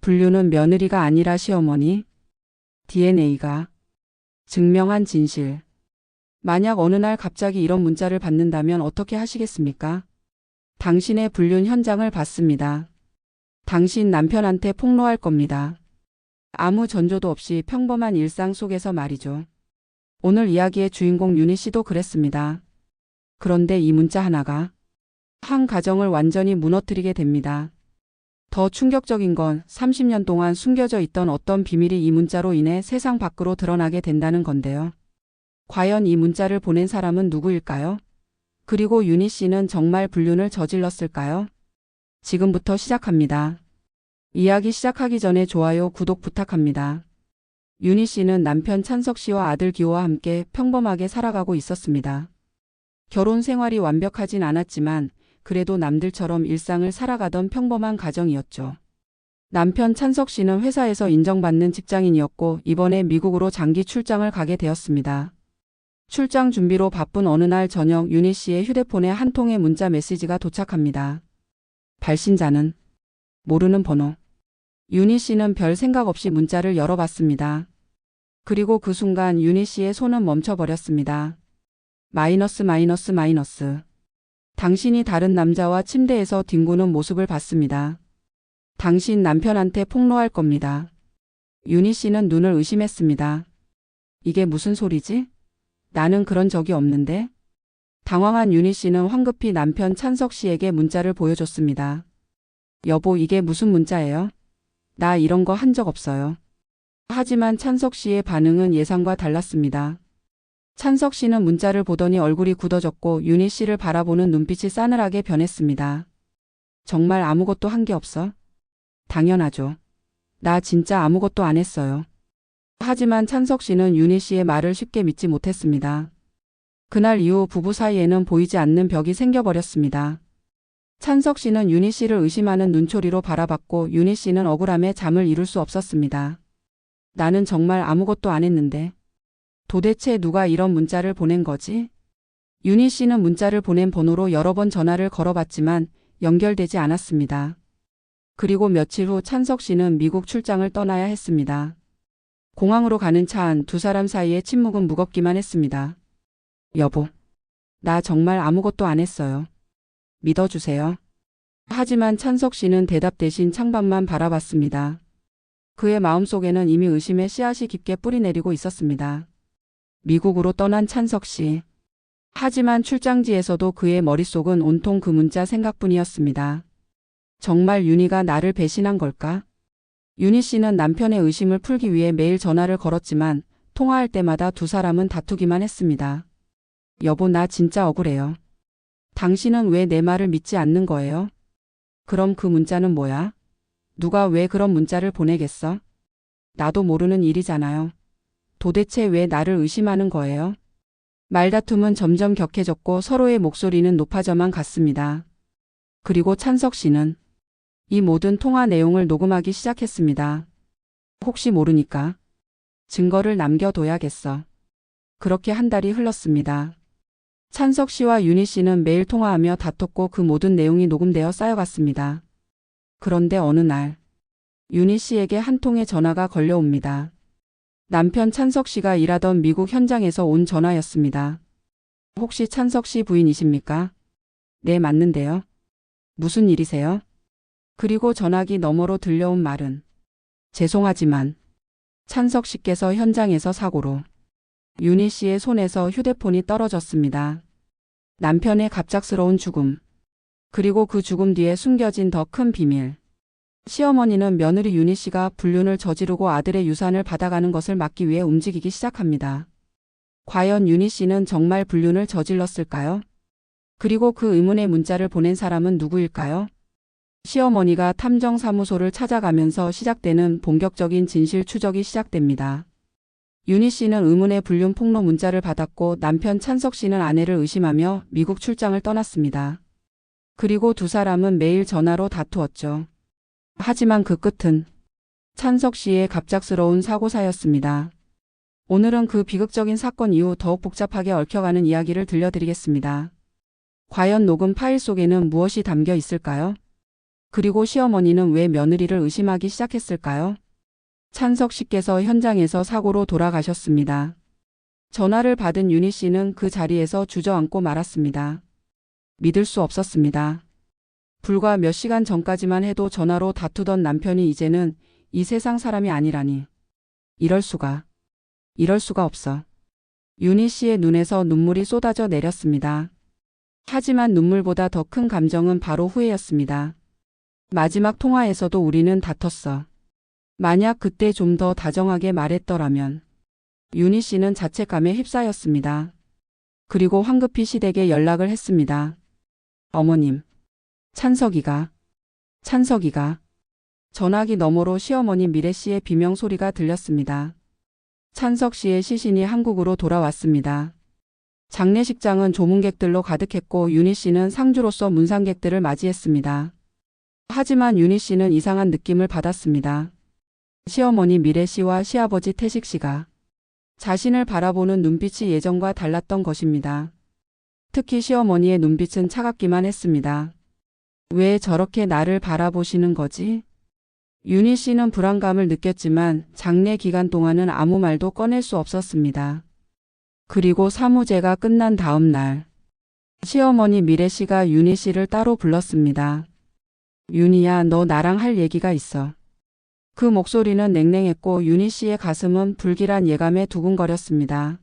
분류는 며느리가 아니라 시어머니. DNA가 증명한 진실. 만약 어느 날 갑자기 이런 문자를 받는다면 어떻게 하시겠습니까? 당신의 불륜 현장을 봤습니다. 당신 남편한테 폭로할 겁니다. 아무 전조도 없이 평범한 일상 속에서 말이죠. 오늘 이야기의 주인공 윤희 씨도 그랬습니다. 그런데 이 문자 하나가 한 가정을 완전히 무너뜨리게 됩니다. 더 충격적인 건 30년 동안 숨겨져 있던 어떤 비밀이 이 문자로 인해 세상 밖으로 드러나게 된다는 건데요. 과연 이 문자를 보낸 사람은 누구일까요? 그리고 윤희 씨는 정말 불륜을 저질렀을까요? 지금부터 시작합니다. 이야기 시작하기 전에 좋아요, 구독 부탁합니다. 윤희 씨는 남편 찬석 씨와 아들 기호와 함께 평범하게 살아가고 있었습니다. 결혼 생활이 완벽하진 않았지만 그래도 남들처럼 일상을 살아가던 평범한 가정이었죠. 남편 찬석 씨는 회사에서 인정받는 직장인이었고 이번에 미국으로 장기 출장을 가게 되었습니다. 출장 준비로 바쁜 어느 날 저녁 윤희 씨의 휴대폰에 한 통의 문자 메시지가 도착합니다. 발신자는 모르는 번호. 윤희 씨는 별 생각 없이 문자를 열어봤습니다. 그리고 그 순간 윤희 씨의 손은 멈춰버렸습니다. 마이너스. 당신이 다른 남자와 침대에서 뒹구는 모습을 봤습니다. 당신 남편한테 폭로할 겁니다. 윤희 씨는 눈을 의심했습니다. 이게 무슨 소리지? 나는 그런 적이 없는데? 당황한 윤희 씨는 황급히 남편 찬석 씨에게 문자를 보여줬습니다. 여보, 이게 무슨 문자예요? 나 이런 거 한 적 없어요. 하지만 찬석 씨의 반응은 예상과 달랐습니다. 찬석 씨는 문자를 보더니 얼굴이 굳어졌고 윤희 씨를 바라보는 눈빛이 싸늘하게 변했습니다. 정말 아무것도 한 게 없어? 당연하죠. 나 진짜 아무것도 안 했어요. 하지만 찬석 씨는 윤희 씨의 말을 쉽게 믿지 못했습니다. 그날 이후 부부 사이에는 보이지 않는 벽이 생겨버렸습니다. 찬석 씨는 윤희 씨를 의심하는 눈초리로 바라봤고 윤희 씨는 억울함에 잠을 이룰 수 없었습니다. 나는 정말 아무것도 안 했는데. 도대체 누가 이런 문자를 보낸 거지? 윤희 씨는 문자를 보낸 번호로 여러 번 전화를 걸어봤지만 연결되지 않았습니다. 그리고 며칠 후 찬석 씨는 미국 출장을 떠나야 했습니다. 공항으로 가는 차 안 두 사람 사이의 침묵은 무겁기만 했습니다. 여보, 나 정말 아무것도 안 했어요. 믿어주세요. 하지만 찬석 씨는 대답 대신 창밖만 바라봤습니다. 그의 마음속에는 이미 의심의 씨앗이 깊게 뿌리내리고 있었습니다. 미국으로 떠난 찬석 씨. 하지만 출장지에서도 그의 머릿속은 온통 그 문자 생각뿐이었습니다. 정말 윤희가 나를 배신한 걸까? 윤희 씨는 남편의 의심을 풀기 위해 매일 전화를 걸었지만 통화할 때마다 두 사람은 다투기만 했습니다. 여보, 나 진짜 억울해요. 당신은 왜 내 말을 믿지 않는 거예요? 그럼 그 문자는 뭐야? 누가 왜 그런 문자를 보내겠어? 나도 모르는 일이잖아요. 도대체 왜 나를 의심하는 거예요? 말다툼은 점점 격해졌고 서로의 목소리는 높아져만 갔습니다. 그리고 찬석 씨는 이 모든 통화 내용을 녹음하기 시작했습니다. 혹시 모르니까 증거를 남겨둬야겠어. 그렇게 한 달이 흘렀습니다. 찬석 씨와 윤희 씨는 매일 통화하며 다퉜고 그 모든 내용이 녹음되어 쌓여갔습니다. 그런데 어느 날 윤희 씨에게 한 통의 전화가 걸려옵니다. 남편 찬석 씨가 일하던 미국 현장에서 온 전화였습니다. 혹시 찬석 씨 부인이십니까? 네, 맞는데요. 무슨 일이세요? 그리고 전화기 너머로 들려온 말은 죄송하지만 찬석 씨께서 현장에서 사고로 윤희 씨의 손에서 휴대폰이 떨어졌습니다. 남편의 갑작스러운 죽음. 그리고 그 죽음 뒤에 숨겨진 더 큰 비밀. 시어머니는 며느리 윤희 씨가 불륜을 저지르고 아들의 유산을 받아가는 것을 막기 위해 움직이기 시작합니다. 과연 윤희 씨는 정말 불륜을 저질렀을까요? 그리고 그 의문의 문자를 보낸 사람은 누구일까요? 시어머니가 탐정사무소를 찾아가면서 시작되는 본격적인 진실 추적이 시작됩니다. 윤희 씨는 의문의 불륜 폭로 문자를 받았고 남편 찬석 씨는 아내를 의심하며 미국 출장을 떠났습니다. 그리고 두 사람은 매일 전화로 다투었죠. 하지만 그 끝은 찬석 씨의 갑작스러운 사고사였습니다. 오늘은 그 비극적인 사건 이후 더욱 복잡하게 얽혀가는 이야기를 들려드리겠습니다. 과연 녹음 파일 속에는 무엇이 담겨 있을까요? 그리고 시어머니는 왜 며느리를 의심하기 시작했을까요? 찬석 씨께서 현장에서 사고로 돌아가셨습니다. 전화를 받은 윤희 씨는 그 자리에서 주저앉고 말았습니다. 믿을 수 없었습니다. 불과 몇 시간 전까지만 해도 전화로 다투던 남편이 이제는 이 세상 사람이 아니라니. 이럴 수가 없어. 윤희 씨의 눈에서 눈물이 쏟아져 내렸습니다. 하지만 눈물보다 더 큰 감정은 바로 후회였습니다. 마지막 통화에서도 우리는 다퉜어. 만약 그때 좀 더 다정하게 말했더라면. 윤희 씨는 자책감에 휩싸였습니다. 그리고 황급히 시댁에 연락을 했습니다. 어머님, 찬석이가. 전화기 너머로 시어머니 미래 씨의 비명 소리가 들렸습니다. 찬석 씨의 시신이 한국으로 돌아왔습니다. 장례식장은 조문객들로 가득했고 윤희 씨는 상주로서 문상객들을 맞이했습니다. 하지만 윤희 씨는 이상한 느낌을 받았습니다. 시어머니 미래 씨와 시아버지 태식 씨가 자신을 바라보는 눈빛이 예전과 달랐던 것입니다. 특히 시어머니의 눈빛은 차갑기만 했습니다. 왜 저렇게 나를 바라보시는 거지? 윤희 씨는 불안감을 느꼈지만 장례 기간 동안은 아무 말도 꺼낼 수 없었습니다. 그리고 사무제가 끝난 다음 날, 시어머니 미래 씨가 윤희 씨를 따로 불렀습니다. 윤희야, 너 나랑 할 얘기가 있어. 그 목소리는 냉랭했고 윤희 씨의 가슴은 불길한 예감에 두근거렸습니다.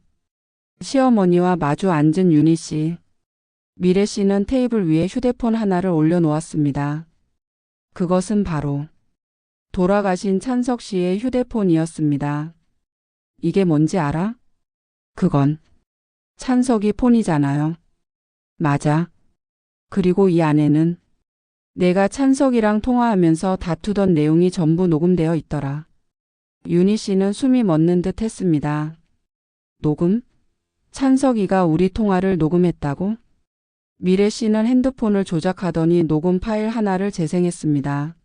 시어머니와 마주 앉은 윤희 씨. 미래 씨는 테이블 위에 휴대폰 하나를 올려놓았습니다. 그것은 바로 돌아가신 찬석 씨의 휴대폰이었습니다. 이게 뭔지 알아? 그건 찬석이 폰이잖아요. 맞아. 그리고 이 안에는 내가 찬석이랑 통화하면서 다투던 내용이 전부 녹음되어 있더라. 윤희 씨는 숨이 멎는 듯 했습니다. 녹음? 찬석이가 우리 통화를 녹음했다고? 미래 씨는 핸드폰을 조작하더니 녹음 파일 하나를 재생했습니다.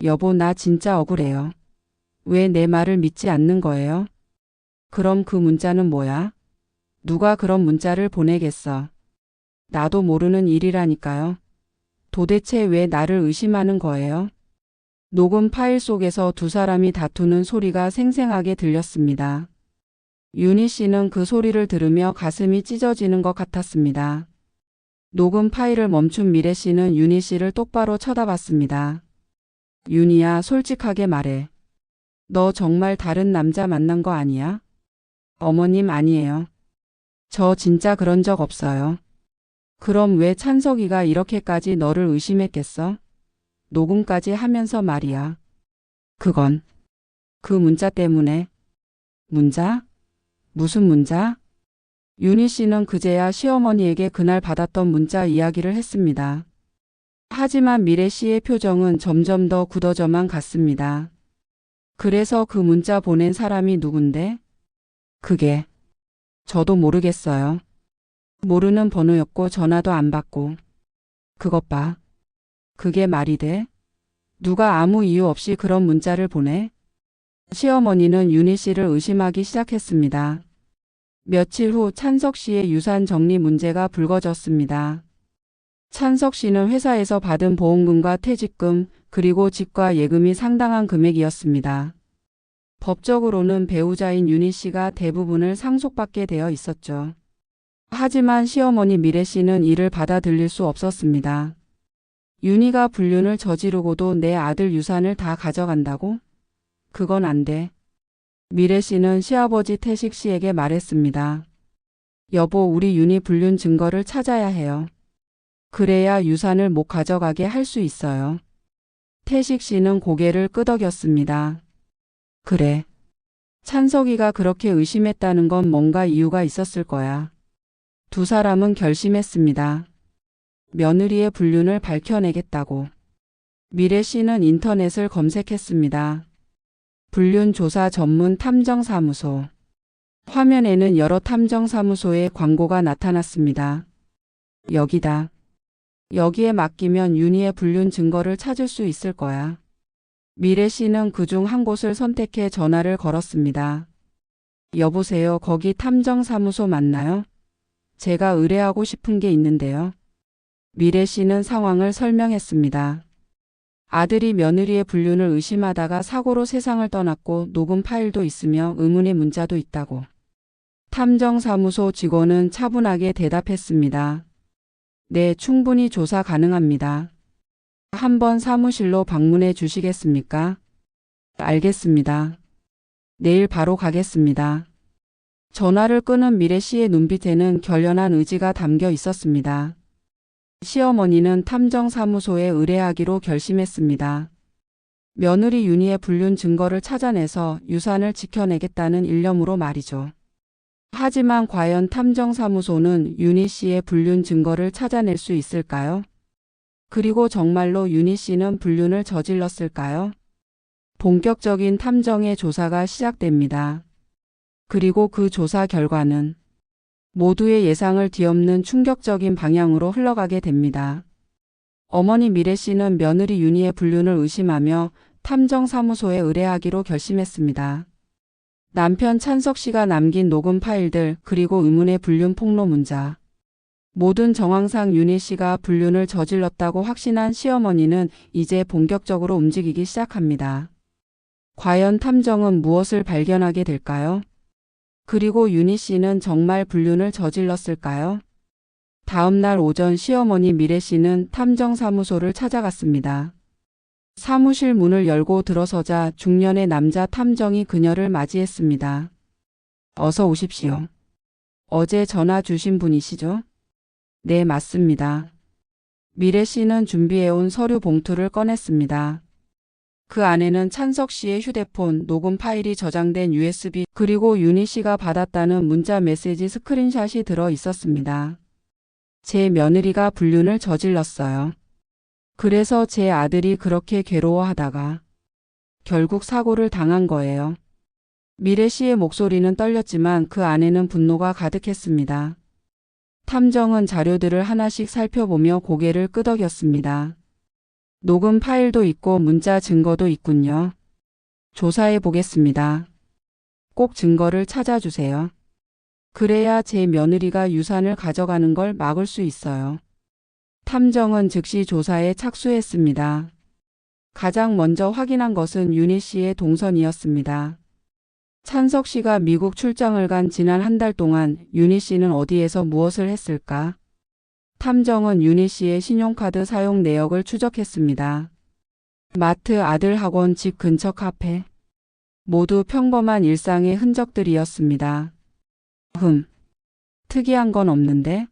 여보, 나 진짜 억울해요. 왜 내 말을 믿지 않는 거예요? 그럼 그 문자는 뭐야? 누가 그런 문자를 보내겠어? 나도 모르는 일이라니까요. 도대체 왜 나를 의심하는 거예요? 녹음 파일 속에서 두 사람이 다투는 소리가 생생하게 들렸습니다. 윤희 씨는 그 소리를 들으며 가슴이 찢어지는 것 같았습니다. 녹음 파일을 멈춘 미래 씨는 윤희 씨를 똑바로 쳐다봤습니다. 윤희야, 솔직하게 말해. 너 정말 다른 남자 만난 거 아니야? 어머님, 아니에요. 저 진짜 그런 적 없어요. 그럼 왜 찬석이가 이렇게까지 너를 의심했겠어? 녹음까지 하면서 말이야. 그건 그 문자 때문에. 문자? 무슨 문자? 윤희 씨는 그제야 시어머니에게 그날 받았던 문자 이야기를 했습니다. 하지만 미래 씨의 표정은 점점 더 굳어져만 갔습니다. 그래서 그 문자 보낸 사람이 누군데? 그게 저도 모르겠어요. 모르는 번호였고 전화도 안 받고. 그것 봐. 그게 말이 돼? 누가 아무 이유 없이 그런 문자를 보내? 시어머니는 윤희 씨를 의심하기 시작했습니다. 며칠 후 찬석 씨의 유산 정리 문제가 불거졌습니다. 찬석 씨는 회사에서 받은 보험금과 퇴직금 그리고 집과 예금이 상당한 금액이었습니다. 법적으로는 배우자인 윤희 씨가 대부분을 상속받게 되어 있었죠. 하지만 시어머니 미래 씨는 이를 받아들일 수 없었습니다. 윤희가 불륜을 저지르고도 내 아들 유산을 다 가져간다고? 그건 안 돼. 미래 씨는 시아버지 태식 씨에게 말했습니다. 여보, 우리 윤희 불륜 증거를 찾아야 해요. 그래야 유산을 못 가져가게 할 수 있어요. 태식 씨는 고개를 끄덕였습니다. 그래. 찬석이가 그렇게 의심했다는 건 뭔가 이유가 있었을 거야. 두 사람은 결심했습니다. 며느리의 불륜을 밝혀내겠다고. 미래 씨는 인터넷을 검색했습니다. 불륜 조사 전문 탐정사무소. 화면에는 여러 탐정사무소의 광고가 나타났습니다. 여기다. 여기에 맡기면 윤희의 불륜 증거를 찾을 수 있을 거야. 미래 씨는 그중 한 곳을 선택해 전화를 걸었습니다. 여보세요, 거기 탐정사무소 맞나요? 제가 의뢰하고 싶은 게 있는데요. 미래 씨는 상황을 설명했습니다. 아들이 며느리의 불륜을 의심하다가 사고로 세상을 떠났고 녹음 파일도 있으며 의문의 문자도 있다고. 탐정사무소 직원은 차분하게 대답했습니다. 네, 충분히 조사 가능합니다. 한번 사무실로 방문해 주시겠습니까? 알겠습니다. 내일 바로 가겠습니다. 전화를 끊은 미래 씨의 눈빛에는 결연한 의지가 담겨 있었습니다. 시어머니는 탐정사무소에 의뢰하기로 결심했습니다. 며느리 윤희의 불륜 증거를 찾아내서 유산을 지켜내겠다는 일념으로 말이죠. 하지만 과연 탐정사무소는 윤희 씨의 불륜 증거를 찾아낼 수 있을까요? 그리고 정말로 윤희 씨는 불륜을 저질렀을까요? 본격적인 탐정의 조사가 시작됩니다. 그리고 그 조사 결과는 모두의 예상을 뒤엎는 충격적인 방향으로 흘러가게 됩니다. 어머니 미래 씨는 며느리 윤희의 불륜을 의심하며 탐정사무소에 의뢰하기로 결심했습니다. 남편 찬석 씨가 남긴 녹음 파일들 그리고 의문의 불륜 폭로 문자. 모든 정황상 윤희 씨가 불륜을 저질렀다고 확신한 시어머니는 이제 본격적으로 움직이기 시작합니다. 과연 탐정은 무엇을 발견하게 될까요? 그리고 윤희 씨는 정말 불륜을 저질렀을까요? 다음 날 오전 시어머니 미래 씨는 탐정사무소를 찾아갔습니다. 사무실 문을 열고 들어서자 중년의 남자 탐정이 그녀를 맞이했습니다. 어서 오십시오. 어제 전화 주신 분이시죠? 네, 맞습니다. 미래 씨는 준비해온 서류 봉투를 꺼냈습니다. 그 안에는 찬석 씨의 휴대폰, 녹음 파일이 저장된 USB 그리고 윤희 씨가 받았다는 문자 메시지 스크린샷이 들어 있었습니다. 제 며느리가 불륜을 저질렀어요. 그래서 제 아들이 그렇게 괴로워하다가 결국 사고를 당한 거예요. 미래 씨의 목소리는 떨렸지만 그 안에는 분노가 가득했습니다. 탐정은 자료들을 하나씩 살펴보며 고개를 끄덕였습니다. 녹음 파일도 있고 문자 증거도 있군요. 조사해 보겠습니다. 꼭 증거를 찾아주세요. 그래야 제 며느리가 유산을 가져가는 걸 막을 수 있어요. 탐정은 즉시 조사에 착수했습니다. 가장 먼저 확인한 것은 윤희 씨의 동선이었습니다. 찬석 씨가 미국 출장을 간 지난 한 달 동안 윤희 씨는 어디에서 무엇을 했을까? 탐정은 윤희 씨의 신용카드 사용 내역을 추적했습니다. 마트, 아들 학원, 집 근처 카페. 모두 평범한 일상의 흔적들이었습니다. 특이한 건 없는데?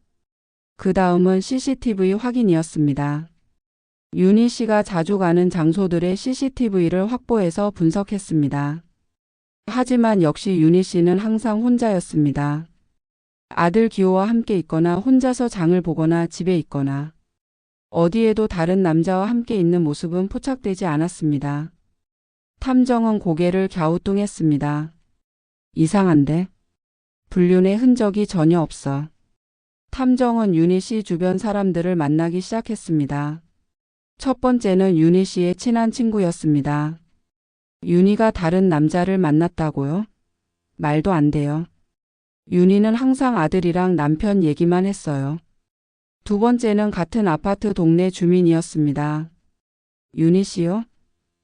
그 다음은 CCTV 확인이었습니다. 윤희 씨가 자주 가는 장소들의 CCTV를 확보해서 분석했습니다. 하지만 역시 윤희 씨는 항상 혼자였습니다. 아들 기호와 함께 있거나 혼자서 장을 보거나 집에 있거나 어디에도 다른 남자와 함께 있는 모습은 포착되지 않았습니다. 탐정은 고개를 갸우뚱했습니다. 이상한데? 불륜의 흔적이 전혀 없어. 탐정은 윤희 씨 주변 사람들을 만나기 시작했습니다. 첫 번째는 윤희 씨의 친한 친구였습니다. 윤희가 다른 남자를 만났다고요? 말도 안 돼요. 윤희는 항상 아들이랑 남편 얘기만 했어요. 두 번째는 같은 아파트 동네 주민이었습니다. 윤희 씨요?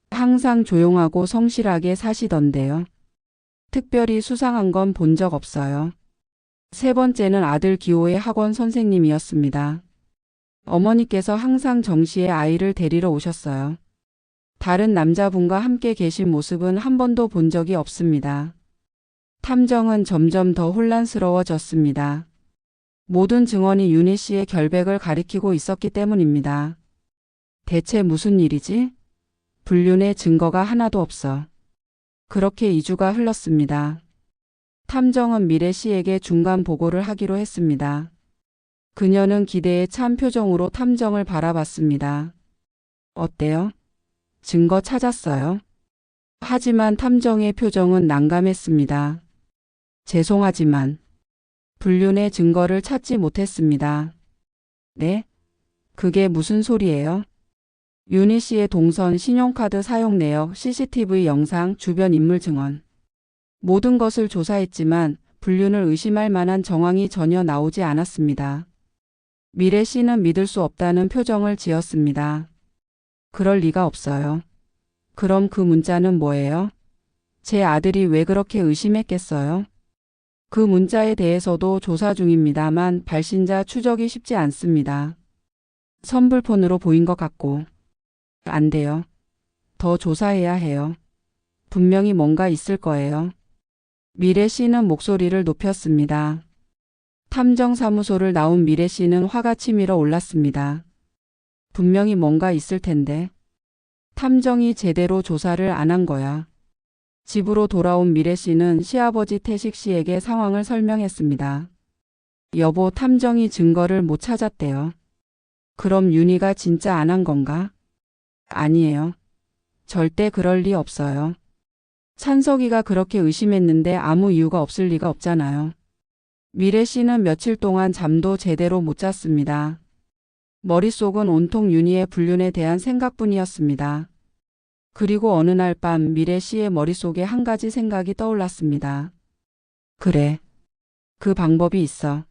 항상 조용하고 성실하게 사시던데요. 특별히 수상한 건 본 적 없어요. 세 번째는 아들 기호의 학원 선생님이었습니다. 어머니께서 항상 정시에 아이를 데리러 오셨어요. 다른 남자분과 함께 계신 모습은 한 번도 본 적이 없습니다. 탐정은 점점 더 혼란스러워졌습니다. 모든 증언이 윤희 씨의 결백을 가리키고 있었기 때문입니다. 대체 무슨 일이지? 불륜의 증거가 하나도 없어. 그렇게 2주가 흘렀습니다. 탐정은 미래 씨에게 중간 보고를 하기로 했습니다. 그녀는 기대에 찬 표정으로 탐정을 바라봤습니다. 어때요? 증거 찾았어요? 하지만 탐정의 표정은 난감했습니다. 죄송하지만 불륜의 증거를 찾지 못했습니다. 네? 그게 무슨 소리예요? 윤희 씨의 동선, 신용카드 사용 내역, CCTV 영상, 주변 인물 증언. 모든 것을 조사했지만 불륜을 의심할 만한 정황이 전혀 나오지 않았습니다. 미래 씨는 믿을 수 없다는 표정을 지었습니다. 그럴 리가 없어요. 그럼 그 문자는 뭐예요? 제 아들이 왜 그렇게 의심했겠어요? 그 문자에 대해서도 조사 중입니다만 발신자 추적이 쉽지 않습니다. 선불폰으로 보인 것 같고. 안 돼요. 더 조사해야 해요. 분명히 뭔가 있을 거예요. 미래 씨는 목소리를 높였습니다. 탐정사무소를 나온 미래 씨는 화가 치밀어 올랐습니다. 분명히 뭔가 있을 텐데. 탐정이 제대로 조사를 안 한 거야. 집으로 돌아온 미래 씨는 시아버지 태식 씨에게 상황을 설명했습니다. 여보, 탐정이 증거를 못 찾았대요. 그럼 윤희가 진짜 안 한 건가? 아니에요. 절대 그럴 리 없어요. 찬석이가 그렇게 의심했는데 아무 이유가 없을 리가 없잖아요. 미래 씨는 며칠 동안 잠도 제대로 못 잤습니다. 머릿속은 온통 윤희의 불륜에 대한 생각뿐이었습니다. 그리고 어느 날 밤 미래 씨의 머릿속에 한 가지 생각이 떠올랐습니다. 그래. 그 방법이 있어.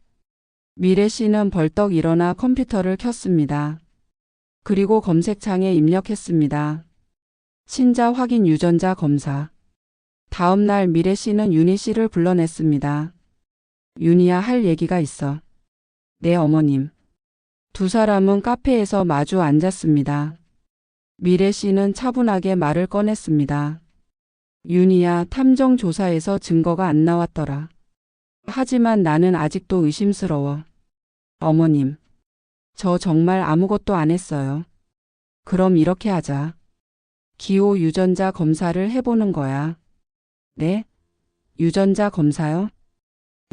미래 씨는 벌떡 일어나 컴퓨터를 켰습니다. 그리고 검색창에 입력했습니다. 친자 확인 유전자 검사. 다음 날 미래 씨는 윤희 씨를 불러냈습니다. 윤희야, 할 얘기가 있어. 네, 어머님. 두 사람은 카페에서 마주 앉았습니다. 미래 씨는 차분하게 말을 꺼냈습니다. 윤희야, 탐정 조사에서 증거가 안 나왔더라. 하지만 나는 아직도 의심스러워. 어머님, 저 정말 아무것도 안 했어요. 그럼 이렇게 하자. 기호 유전자 검사를 해보는 거야. 네? 유전자 검사요?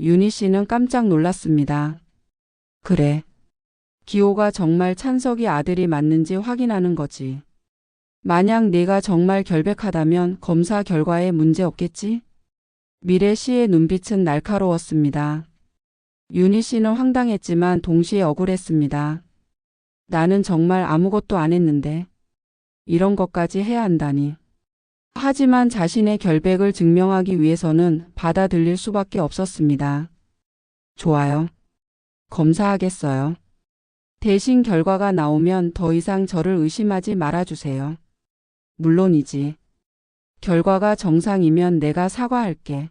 윤희 씨는 깜짝 놀랐습니다. 그래. 기호가 정말 찬석이 아들이 맞는지 확인하는 거지. 만약 내가 정말 결백하다면 검사 결과에 문제 없겠지? 미래 씨의 눈빛은 날카로웠습니다. 윤희 씨는 황당했지만 동시에 억울했습니다. 나는 정말 아무것도 안 했는데 이런 것까지 해야 한다니. 하지만 자신의 결백을 증명하기 위해서는 받아들일 수밖에 없었습니다. 좋아요. 검사하겠어요. 대신 결과가 나오면 더 이상 저를 의심하지 말아주세요. 물론이지. 결과가 정상이면 내가 사과할게.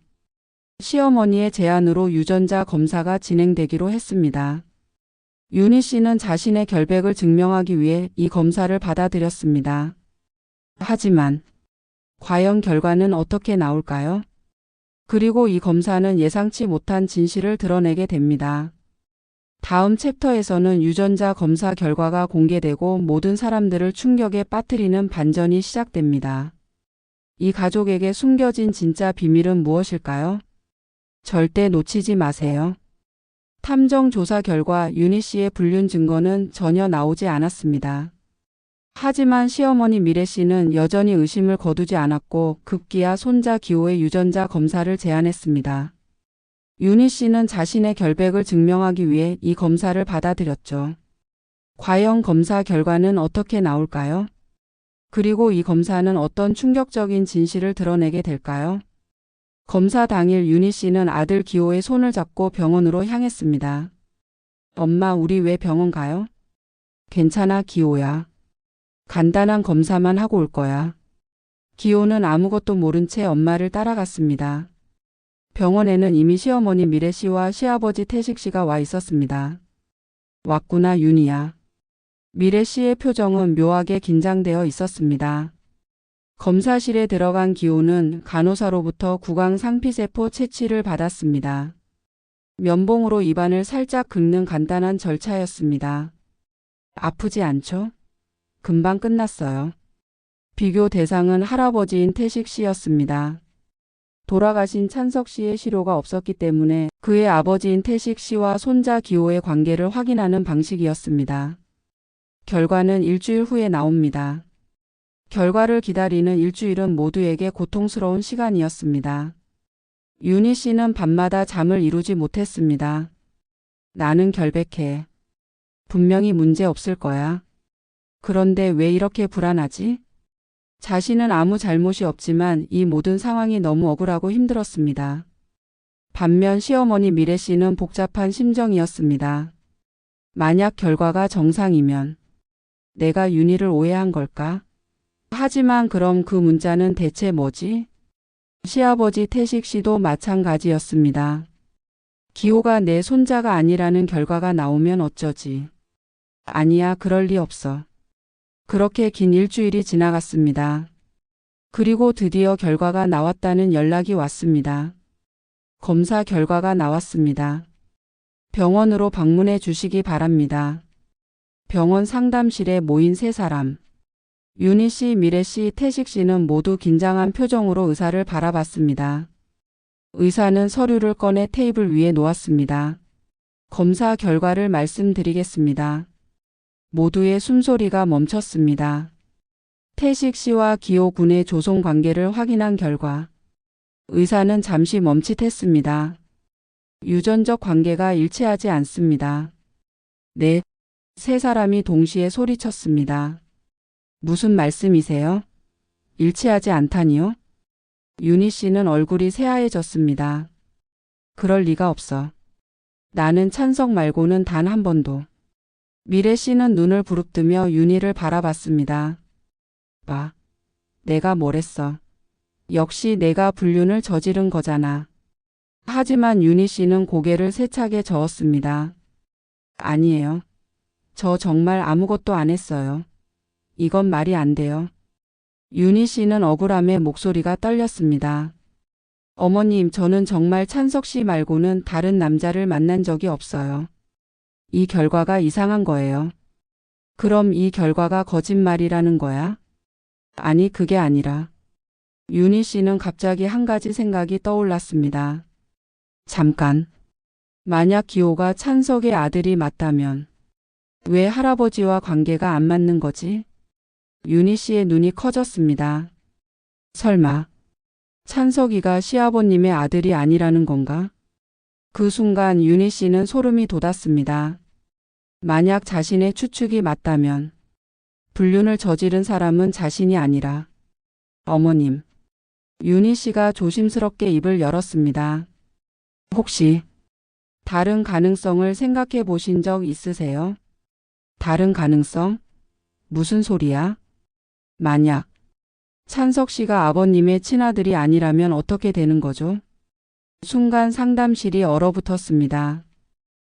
시어머니의 제안으로 유전자 검사가 진행되기로 했습니다. 윤희 씨는 자신의 결백을 증명하기 위해 이 검사를 받아들였습니다. 하지만 과연 결과는 어떻게 나올까요? 그리고 이 검사는 예상치 못한 진실을 드러내게 됩니다. 다음 챕터에서는 유전자 검사 결과가 공개되고 모든 사람들을 충격에 빠뜨리는 반전이 시작됩니다. 이 가족에게 숨겨진 진짜 비밀은 무엇일까요? 절대 놓치지 마세요. 탐정 조사 결과 윤희 씨의 불륜 증거는 전혀 나오지 않았습니다. 하지만 시어머니 미래 씨는 여전히 의심을 거두지 않았고 급기야 손자 기호의 유전자 검사를 제안했습니다. 윤희 씨는 자신의 결백을 증명하기 위해 이 검사를 받아들였죠. 과연 검사 결과는 어떻게 나올까요? 그리고 이 검사는 어떤 충격적인 진실을 드러내게 될까요? 검사 당일 윤희 씨는 아들 기호의 손을 잡고 병원으로 향했습니다. 엄마, 우리 왜 병원 가요? 괜찮아, 기호야. 간단한 검사만 하고 올 거야. 기호는 아무것도 모른 채 엄마를 따라갔습니다. 병원에는 이미 시어머니 미래 씨와 시아버지 태식 씨가 와 있었습니다. 왔구나, 윤희야. 미래 씨의 표정은 묘하게 긴장되어 있었습니다. 검사실에 들어간 기호는 간호사로부터 구강 상피세포 채취를 받았습니다. 면봉으로 입안을 살짝 긁는 간단한 절차였습니다. 아프지 않죠? 금방 끝났어요. 비교 대상은 할아버지인 태식 씨였습니다. 돌아가신 찬석 씨의 시료가 없었기 때문에 그의 아버지인 태식 씨와 손자 기호의 관계를 확인하는 방식이었습니다. 결과는 일주일 후에 나옵니다. 결과를 기다리는 일주일은 모두에게 고통스러운 시간이었습니다. 윤희 씨는 밤마다 잠을 이루지 못했습니다. 나는 결백해. 분명히 문제 없을 거야. 그런데 왜 이렇게 불안하지? 자신은 아무 잘못이 없지만 이 모든 상황이 너무 억울하고 힘들었습니다. 반면 시어머니 미래 씨는 복잡한 심정이었습니다. 만약 결과가 정상이면 내가 윤희를 오해한 걸까? 하지만 그럼 그 문자는 대체 뭐지? 시아버지 태식 씨도 마찬가지였습니다. 기호가 내 손자가 아니라는 결과가 나오면 어쩌지? 아니야, 그럴 리 없어. 그렇게 긴 일주일이 지나갔습니다. 그리고 드디어 결과가 나왔다는 연락이 왔습니다. 검사 결과가 나왔습니다. 병원으로 방문해 주시기 바랍니다. 병원 상담실에 모인 세 사람. 윤희 씨, 미래 씨, 태식 씨는 모두 긴장한 표정으로 의사를 바라봤습니다. 의사는 서류를 꺼내 테이블 위에 놓았습니다. 검사 결과를 말씀드리겠습니다. 모두의 숨소리가 멈췄습니다. 태식 씨와 기호 군의 조송 관계를 확인한 결과 의사는 잠시 멈칫했습니다. 유전적 관계가 일치하지 않습니다. 네, 세 사람이 동시에 소리쳤습니다. 무슨 말씀이세요? 일치하지 않다니요? 윤희 씨는 얼굴이 새하얘졌습니다. 그럴 리가 없어. 나는 찬석 말고는 단 한 번도. 미래 씨는 눈을 부릅뜨며 윤희를 바라봤습니다. 봐, 내가 뭐랬어. 역시 내가 불륜을 저지른 거잖아. 하지만 윤희 씨는 고개를 세차게 저었습니다. 아니에요. 저 정말 아무것도 안 했어요. 이건 말이 안 돼요. 윤희 씨는 억울함에 목소리가 떨렸습니다. 어머님, 저는 정말 찬석 씨 말고는 다른 남자를 만난 적이 없어요. 이 결과가 이상한 거예요. 그럼 이 결과가 거짓말이라는 거야? 아니, 그게 아니라. 윤희 씨는 갑자기 한 가지 생각이 떠올랐습니다. 잠깐. 만약 기호가 찬석의 아들이 맞다면 왜 할아버지와 관계가 안 맞는 거지? 윤희 씨의 눈이 커졌습니다. 설마 찬석이가 시아버님의 아들이 아니라는 건가? 그 순간 윤희 씨는 소름이 돋았습니다. 만약 자신의 추측이 맞다면 불륜을 저지른 사람은 자신이 아니라 어머님. 윤희 씨가 조심스럽게 입을 열었습니다. 혹시 다른 가능성을 생각해 보신 적 있으세요? 다른 가능성? 무슨 소리야? 만약 찬석 씨가 아버님의 친아들이 아니라면 어떻게 되는 거죠? 순간 상담실이 얼어붙었습니다.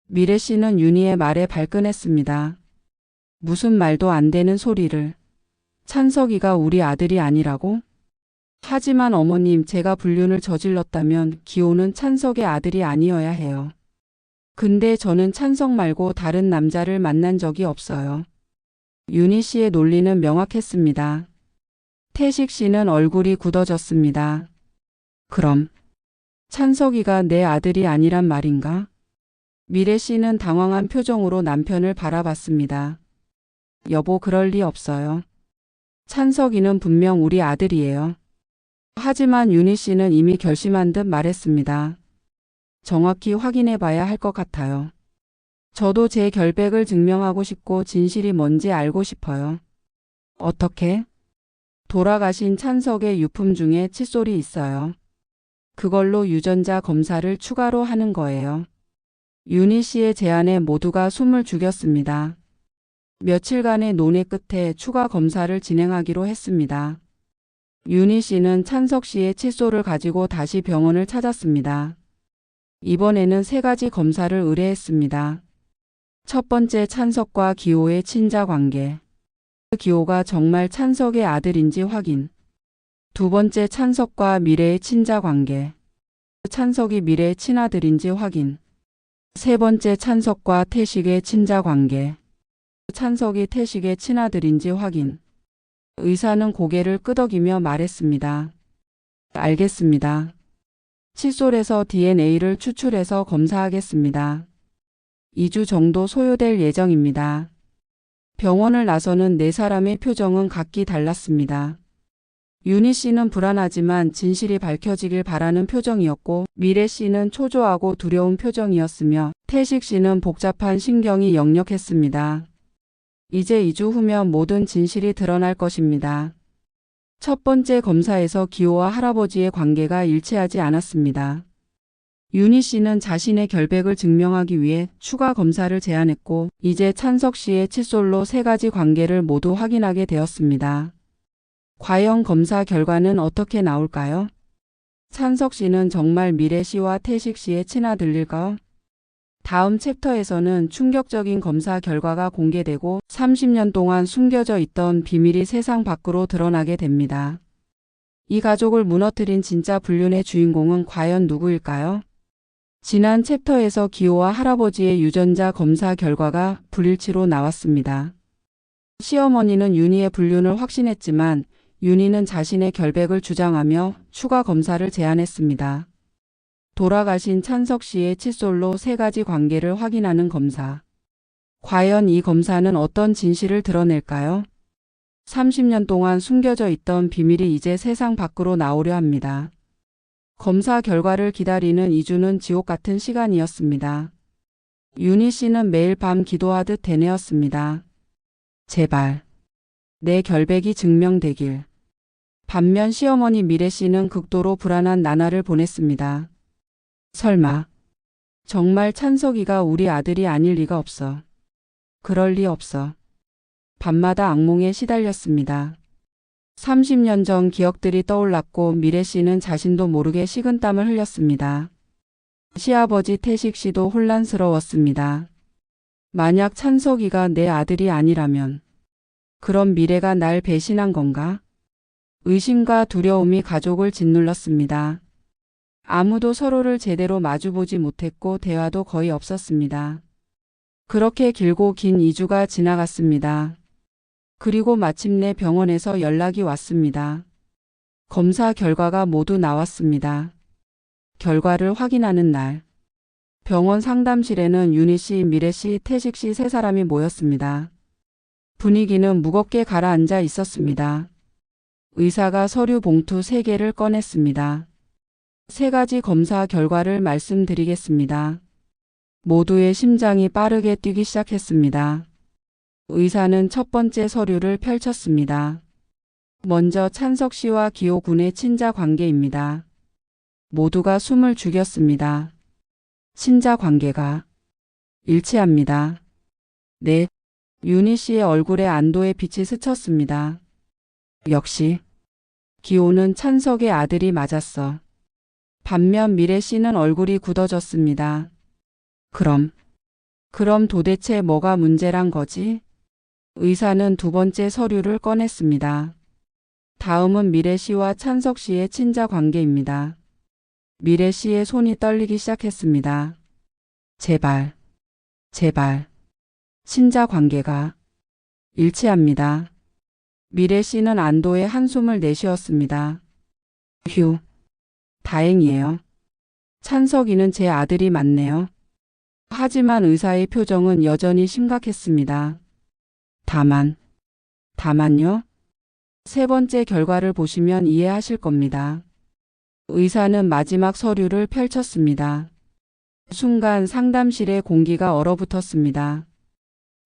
미래 씨는 윤희의 말에 발끈했습니다. 무슨 말도 안 되는 소리를. 찬석이가 우리 아들이 아니라고? 하지만 어머님, 제가 불륜을 저질렀다면 기호는 찬석의 아들이 아니어야 해요. 근데 저는 찬석 말고 다른 남자를 만난 적이 없어요. 윤희 씨의 논리는 명확했습니다. 태식 씨는 얼굴이 굳어졌습니다. 그럼 찬석이가 내 아들이 아니란 말인가? 미래 씨는 당황한 표정으로 남편을 바라봤습니다. 여보, 그럴 리 없어요. 찬석이는 분명 우리 아들이에요. 하지만 윤희 씨는 이미 결심한 듯 말했습니다. 정확히 확인해 봐야 할 것 같아요. 저도 제 결백을 증명하고 싶고 진실이 뭔지 알고 싶어요. 어떻게? 돌아가신 찬석의 유품 중에 칫솔이 있어요. 그걸로 유전자 검사를 추가로 하는 거예요. 윤희 씨의 제안에 모두가 숨을 죽였습니다. 며칠간의 논의 끝에 추가 검사를 진행하기로 했습니다. 윤희 씨는 찬석 씨의 칫솔을 가지고 다시 병원을 찾았습니다. 이번에는 세 가지 검사를 의뢰했습니다. 첫 번째, 찬석과 기호의 친자 관계. 기호가 정말 찬석의 아들인지 확인. 두 번째, 찬석과 미래의 친자 관계. 찬석이 미래의 친아들인지 확인. 세 번째, 찬석과 태식의 친자 관계. 찬석이 태식의 친아들인지 확인. 의사는 고개를 끄덕이며 말했습니다. 알겠습니다. 칫솔에서 DNA를 추출해서 검사하겠습니다. 2주 정도 소요될 예정입니다. 병원을 나서는 네 사람의 표정은 각기 달랐습니다. 윤희 씨는 불안하지만 진실이 밝혀지길 바라는 표정이었고, 미래 씨는 초조하고 두려운 표정이었으며, 태식 씨는 복잡한 신경이 역력했습니다. 이제 2주 후면 모든 진실이 드러날 것입니다. 첫 번째 검사에서 기호와 할아버지의 관계가 일치하지 않았습니다. 윤희 씨는 자신의 결백을 증명하기 위해 추가 검사를 제안했고 이제 찬석 씨의 칫솔로 3가지 관계를 모두 확인하게 되었습니다. 과연 검사 결과는 어떻게 나올까요? 찬석 씨는 정말 미래 씨와 태식 씨의 친아들일까요? 다음 챕터에서는 충격적인 검사 결과가 공개되고 30년 동안 숨겨져 있던 비밀이 세상 밖으로 드러나게 됩니다. 이 가족을 무너뜨린 진짜 불륜의 주인공은 과연 누구일까요? 지난 챕터에서 기호와 할아버지의 유전자 검사 결과가 불일치로 나왔습니다. 시어머니는 윤희의 불륜을 확신했지만 윤희는 자신의 결백을 주장하며 추가 검사를 제안했습니다. 돌아가신 찬석 씨의 칫솔로 3가지 관계를 확인하는 검사. 과연 이 검사는 어떤 진실을 드러낼까요? 30년 동안 숨겨져 있던 비밀이 이제 세상 밖으로 나오려 합니다. 검사 결과를 기다리는 2주는 지옥 같은 시간이었습니다. 윤희 씨는 매일 밤 기도하듯 되뇌었습니다. 제발 내 결백이 증명되길. 반면 시어머니 미래 씨는 극도로 불안한 나날을 보냈습니다. 설마 정말 찬석이가 우리 아들이 아닐 리가 없어. 그럴 리 없어. 밤마다 악몽에 시달렸습니다. 30년 전 기억들이 떠올랐고 미래 씨는 자신도 모르게 식은땀을 흘렸습니다. 시아버지 태식 씨도 혼란스러웠습니다. 만약 찬석이가 내 아들이 아니라면 그럼 미래가 날 배신한 건가? 의심과 두려움이 가족을 짓눌렀습니다. 아무도 서로를 제대로 마주보지 못했고 대화도 거의 없었습니다. 그렇게 길고 긴 2주가 지나갔습니다. 그리고 마침내 병원에서 연락이 왔습니다. 검사 결과가 모두 나왔습니다. 결과를 확인하는 날, 병원 상담실에는 윤희 씨, 미래 씨, 태식 씨 3사람이 모였습니다. 분위기는 무겁게 가라앉아 있었습니다. 의사가 서류 봉투 3개를 꺼냈습니다. 3가지 검사 결과를 말씀드리겠습니다. 모두의 심장이 빠르게 뛰기 시작했습니다. 의사는 첫 번째 서류를 펼쳤습니다. 먼저 찬석 씨와 기호 군의 친자 관계입니다. 모두가 숨을 죽였습니다. 친자 관계가 일치합니다. 네, 윤희 씨의 얼굴에 안도의 빛이 스쳤습니다. 역시 기호는 찬석의 아들이 맞았어. 반면 미래 씨는 얼굴이 굳어졌습니다. 그럼 도대체 뭐가 문제란 거지? 의사는 2번째 서류를 꺼냈습니다. 다음은 미래 씨와 찬석 씨의 친자 관계입니다. 미래 씨의 손이 떨리기 시작했습니다. 제발. 친자 관계가 일치합니다. 미래 씨는 안도의 한숨을 내쉬었습니다. 휴. 다행이에요. 찬석이는 제 아들이 맞네요. 하지만 의사의 표정은 여전히 심각했습니다. 다만요? 3번째 결과를 보시면 이해하실 겁니다. 의사는 마지막 서류를 펼쳤습니다. 순간 상담실의 공기가 얼어붙었습니다.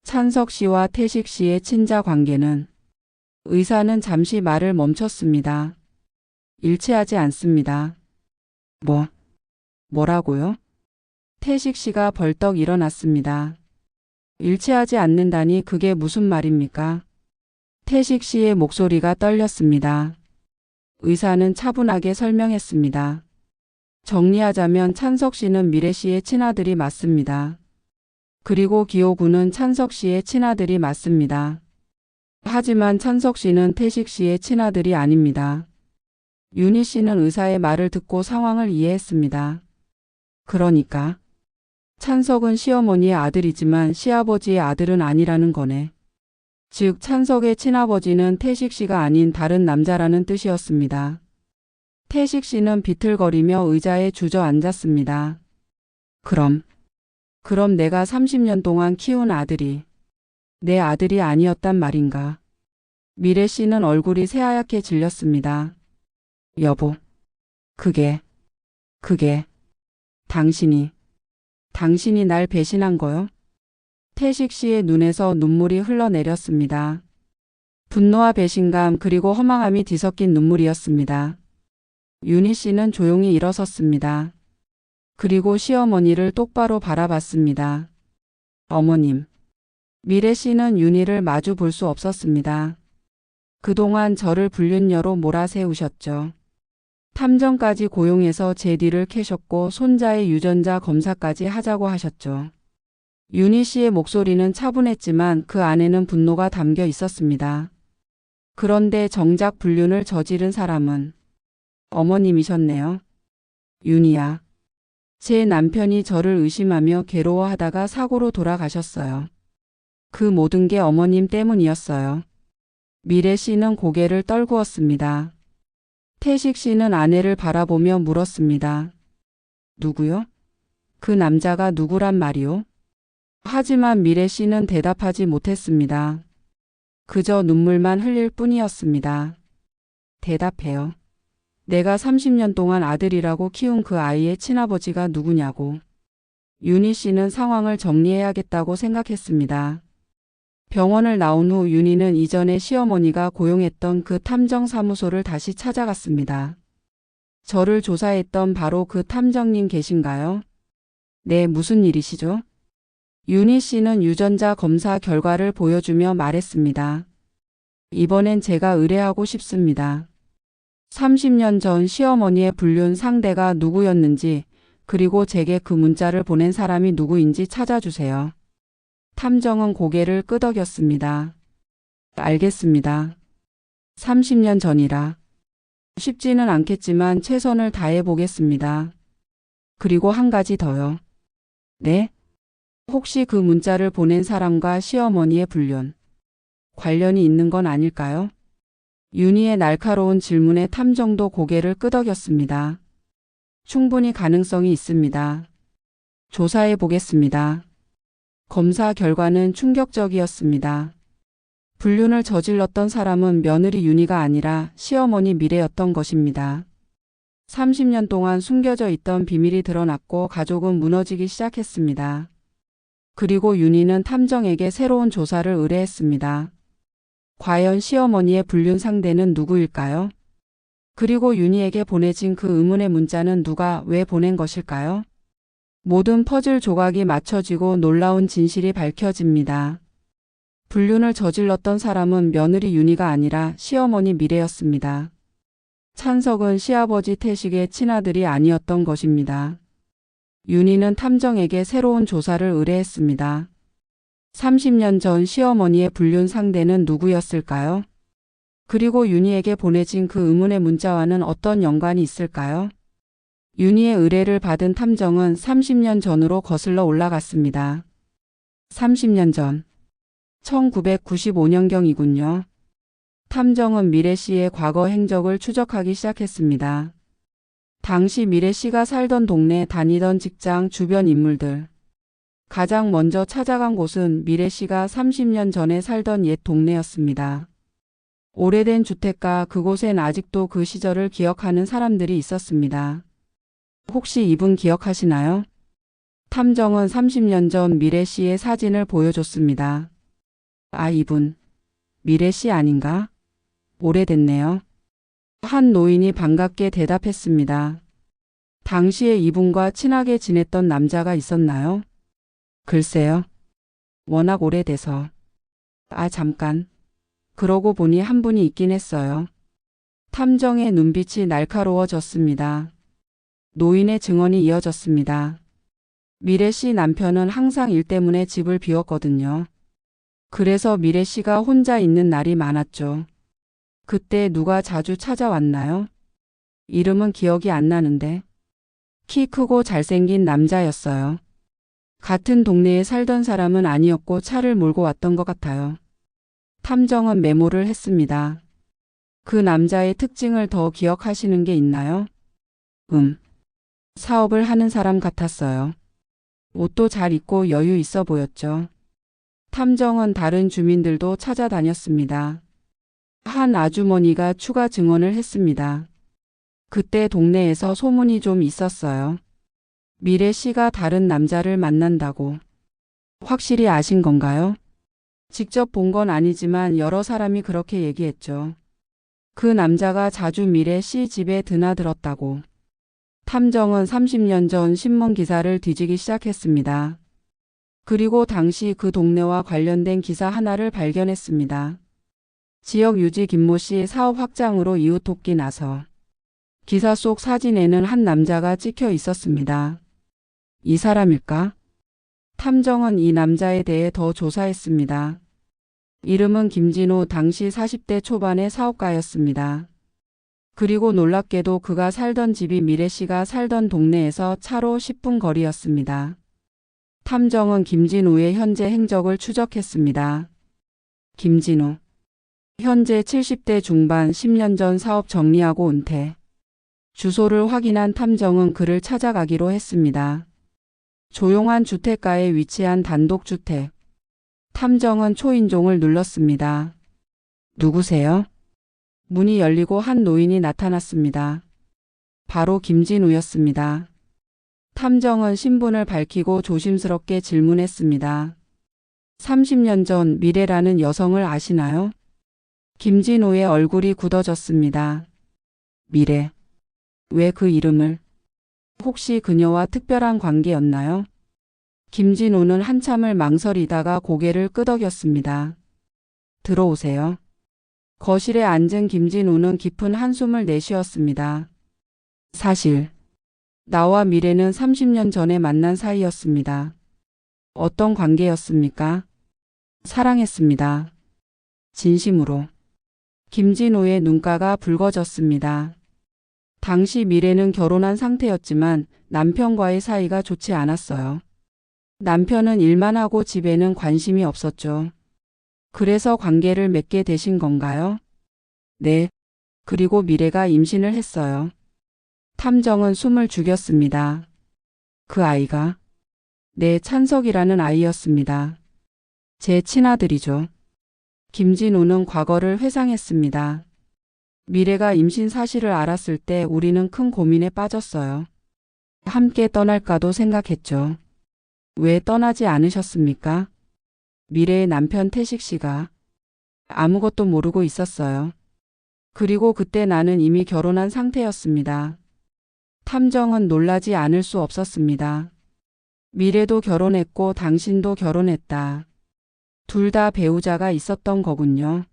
찬석 씨와 태식 씨의 친자 관계는 의사는 잠시 말을 멈췄습니다. 일치하지 않습니다. 뭐라고요? 태식 씨가 벌떡 일어났습니다. 일치하지 않는다니 그게 무슨 말입니까? 태식 씨의 목소리가 떨렸습니다. 의사는 차분하게 설명했습니다. 정리하자면 찬석 씨는 미래 씨의 친아들이 맞습니다. 그리고 기호 군은 찬석 씨의 친아들이 맞습니다. 하지만 찬석 씨는 태식 씨의 친아들이 아닙니다. 윤희 씨는 의사의 말을 듣고 상황을 이해했습니다. 그러니까 찬석은 시어머니의 아들이지만 시아버지의 아들은 아니라는 거네. 즉 찬석의 친아버지는 태식 씨가 아닌 다른 남자라는 뜻이었습니다. 태식 씨는 비틀거리며 의자에 주저앉았습니다. 그럼 내가 30년 동안 키운 아들이 내 아들이 아니었단 말인가? 미래 씨는 얼굴이 새하얗게 질렸습니다. 여보, 그게 당신이 날 배신한 거요? 태식 씨의 눈에서 눈물이 흘러내렸습니다. 분노와 배신감 그리고 허망함이 뒤섞인 눈물이었습니다. 윤희 씨는 조용히 일어섰습니다. 그리고 시어머니를 똑바로 바라봤습니다. 어머님. 미래 씨는 윤희를 마주 볼 수 없었습니다. 그동안 저를 불륜녀로 몰아세우셨죠. 탐정까지 고용해서 제 뒤를 캐셨고 손자의 유전자 검사까지 하자고 하셨죠. 윤희 씨의 목소리는 차분했지만 그 안에는 분노가 담겨 있었습니다. 그런데 정작 불륜을 저지른 사람은 어머님이셨네요. 윤희야. 제 남편이 저를 의심하며 괴로워하다가 사고로 돌아가셨어요. 그 모든 게 어머님 때문이었어요. 미래 씨는 고개를 떨구었습니다. 태식 씨는 아내를 바라보며 물었습니다. 누구요? 그 남자가 누구란 말이오? 하지만 미래 씨는 대답하지 못했습니다. 그저 눈물만 흘릴 뿐이었습니다. 대답해요. 내가 30년 동안 아들이라고 키운 그 아이의 친아버지가 누구냐고. 윤희 씨는 상황을 정리해야겠다고 생각했습니다. 병원을 나온 후 윤희는 이전에 시어머니가 고용했던 그 탐정사무소를 다시 찾아갔습니다. 저를 조사했던 바로 그 탐정님 계신가요? 네, 무슨 일이시죠? 윤희 씨는 유전자 검사 결과를 보여주며 말했습니다. 이번엔 제가 의뢰하고 싶습니다. 30년 전 시어머니의 불륜 상대가 누구였는지, 그리고 제게 그 문자를 보낸 사람이 누구인지 찾아주세요. 탐정은 고개를 끄덕였습니다. 알겠습니다. 30년 전이라. 쉽지는 않겠지만 최선을 다해 보겠습니다. 그리고 한 가지 더요. 네? 혹시 그 문자를 보낸 사람과 시어머니의 불륜 관련이 있는 건 아닐까요? 윤희의 날카로운 질문에 탐정도 고개를 끄덕였습니다. 충분히 가능성이 있습니다. 조사해 보겠습니다. 검사 결과는 충격적이었습니다. 불륜을 저질렀던 사람은 며느리 윤희가 아니라 시어머니 미래였던 것입니다. 30년 동안 숨겨져 있던 비밀이 드러났고 가족은 무너지기 시작했습니다. 그리고 윤희는 탐정에게 새로운 조사를 의뢰했습니다. 과연 시어머니의 불륜 상대는 누구일까요? 그리고 윤희에게 보내진 그 의문의 문자는 누가 왜 보낸 것일까요? 모든 퍼즐 조각이 맞춰지고 놀라운 진실이 밝혀집니다. 불륜을 저질렀던 사람은 며느리 윤희가 아니라 시어머니 미래였습니다. 찬석은 시아버지 태식의 친아들이 아니었던 것입니다. 윤희는 탐정에게 새로운 조사를 의뢰했습니다. 30년 전 시어머니의 불륜 상대는 누구였을까요? 그리고 윤희에게 보내진 그 의문의 문자와는 어떤 연관이 있을까요? 윤희의 의뢰를 받은 탐정은 30년 전으로 거슬러 올라갔습니다. 30년 전. 1995년경이군요. 탐정은 미래 씨의 과거 행적을 추적하기 시작했습니다. 당시 미래 씨가 살던 동네, 다니던 직장, 주변 인물들. 가장 먼저 찾아간 곳은 미래 씨가 30년 전에 살던 옛 동네였습니다. 오래된 주택가, 그곳엔 아직도 그 시절을 기억하는 사람들이 있었습니다. 혹시 이분 기억하시나요? 탐정은 30년 전 미래 씨의 사진을 보여줬습니다. 아, 이분. 미래 씨 아닌가? 오래됐네요. 한 노인이 반갑게 대답했습니다. 당시에 이분과 친하게 지냈던 남자가 있었나요? 글쎄요. 워낙 오래돼서. 아, 잠깐. 그러고 보니 한 분이 있긴 했어요. 탐정의 눈빛이 날카로워졌습니다. 노인의 증언이 이어졌습니다. 미래 씨 남편은 항상 일 때문에 집을 비웠거든요. 그래서 미래 씨가 혼자 있는 날이 많았죠. 그때 누가 자주 찾아왔나요? 이름은 기억이 안 나는데. 키 크고 잘생긴 남자였어요. 같은 동네에 살던 사람은 아니었고 차를 몰고 왔던 것 같아요. 탐정은 메모를 했습니다. 그 남자의 특징을 더 기억하시는 게 있나요? 사업을 하는 사람 같았어요. 옷도 잘 입고 여유 있어 보였죠. 탐정은 다른 주민들도 찾아다녔습니다. 한 아주머니가 추가 증언을 했습니다. 그때 동네에서 소문이 좀 있었어요. 미래 씨가 다른 남자를 만난다고. 확실히 아신 건가요? 직접 본 건 아니지만 여러 사람이 그렇게 얘기했죠. 그 남자가 자주 미래 씨 집에 드나들었다고. 탐정은 30년 전 신문 기사를 뒤지기 시작했습니다. 그리고 당시 그 동네와 관련된 기사 하나를 발견했습니다. 지역 유지 김모 씨 사업 확장으로 이웃 돕기 나서. 기사 속 사진에는 한 남자가 찍혀 있었습니다. 이 사람일까? 탐정은 이 남자에 대해 더 조사했습니다. 이름은 김진우, 당시 40대 초반의 사업가였습니다. 그리고 놀랍게도 그가 살던 집이 미래 씨가 살던 동네에서 차로 10분 거리였습니다. 탐정은 김진우의 현재 행적을 추적했습니다. 김진우. 현재 70대 중반, 10년 전 사업 정리하고 은퇴. 주소를 확인한 탐정은 그를 찾아가기로 했습니다. 조용한 주택가에 위치한 단독주택. 탐정은 초인종을 눌렀습니다. 누구세요? 문이 열리고 한 노인이 나타났습니다. 바로 김진우였습니다. 탐정은 신분을 밝히고 조심스럽게 질문했습니다. 30년 전 미래라는 여성을 아시나요? 김진우의 얼굴이 굳어졌습니다. 미래. 왜 그 이름을? 혹시 그녀와 특별한 관계였나요? 김진우는 한참을 망설이다가 고개를 끄덕였습니다. 들어오세요. 거실에 앉은 김진우는 깊은 한숨을 내쉬었습니다. 사실 나와 미래는 30년 전에 만난 사이였습니다. 어떤 관계였습니까? 사랑했습니다. 진심으로. 김진우의 눈가가 붉어졌습니다. 당시 미래는 결혼한 상태였지만 남편과의 사이가 좋지 않았어요. 남편은 일만 하고 집에는 관심이 없었죠. 그래서 관계를 맺게 되신 건가요? 네. 그리고 미래가 임신을 했어요. 탐정은 숨을 죽였습니다. 그 아이가? 네, 찬석이라는 아이였습니다. 제 친아들이죠. 김진우는 과거를 회상했습니다. 미래가 임신 사실을 알았을 때 우리는 큰 고민에 빠졌어요. 함께 떠날까도 생각했죠. 왜 떠나지 않으셨습니까? 미래의 남편 태식 씨가 아무것도 모르고 있었어요. 그리고 그때 나는 이미 결혼한 상태였습니다. 탐정은 놀라지 않을 수 없었습니다. 미래도 결혼했고 당신도 결혼했다. 둘 다 배우자가 있었던 거군요.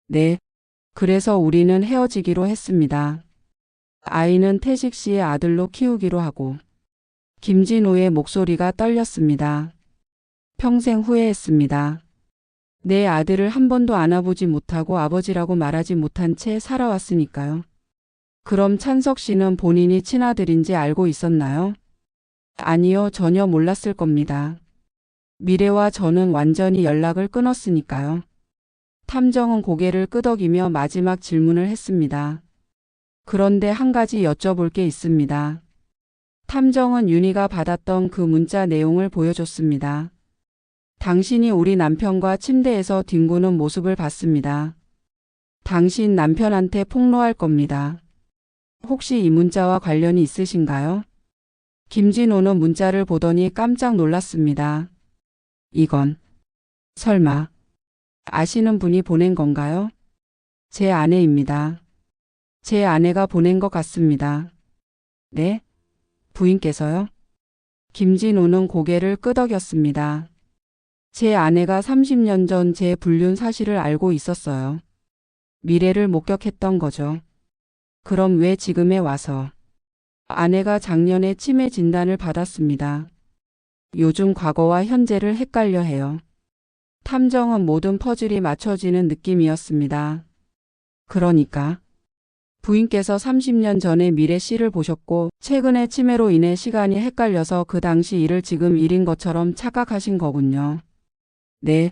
네. 그래서 우리는 헤어지기로 했습니다. 아이는 태식 씨의 아들로 키우기로 하고. 김진우의 목소리가 떨렸습니다. 평생 후회했습니다. 내 아들을 한 번도 안아보지 못하고 아버지라고 말하지 못한 채 살아왔으니까요. 그럼 찬석 씨는 본인이 친아들인지 알고 있었나요? 아니요, 전혀 몰랐을 겁니다. 미래와 저는 완전히 연락을 끊었으니까요. 탐정은 고개를 끄덕이며 마지막 질문을 했습니다. 그런데 한 가지 여쭤볼 게 있습니다. 탐정은 윤희가 받았던 그 문자 내용을 보여줬습니다. 당신이 우리 남편과 침대에서 뒹구는 모습을 봤습니다. 당신 남편한테 폭로할 겁니다. 혹시 이 문자와 관련이 있으신가요? 김진우는 문자를 보더니 깜짝 놀랐습니다. 이건 설마 아시는 분이 보낸 건가요? 제 아내입니다. 제 아내가 보낸 것 같습니다. 네? 부인께서요? 김진우는 고개를 끄덕였습니다. 제 아내가 30년 전 제 불륜 사실을 알고 있었어요. 미래를 목격했던 거죠. 그럼 왜 지금에 와서? 아내가 작년에 치매 진단을 받았습니다. 요즘 과거와 현재를 헷갈려 해요. 탐정은 모든 퍼즐이 맞춰지는 느낌이었습니다. 그러니까 부인께서 30년 전에 미래 씨를 보셨고 최근에 치매로 인해 시간이 헷갈려서 그 당시 일을 지금 일인 것처럼 착각하신 거군요. 네.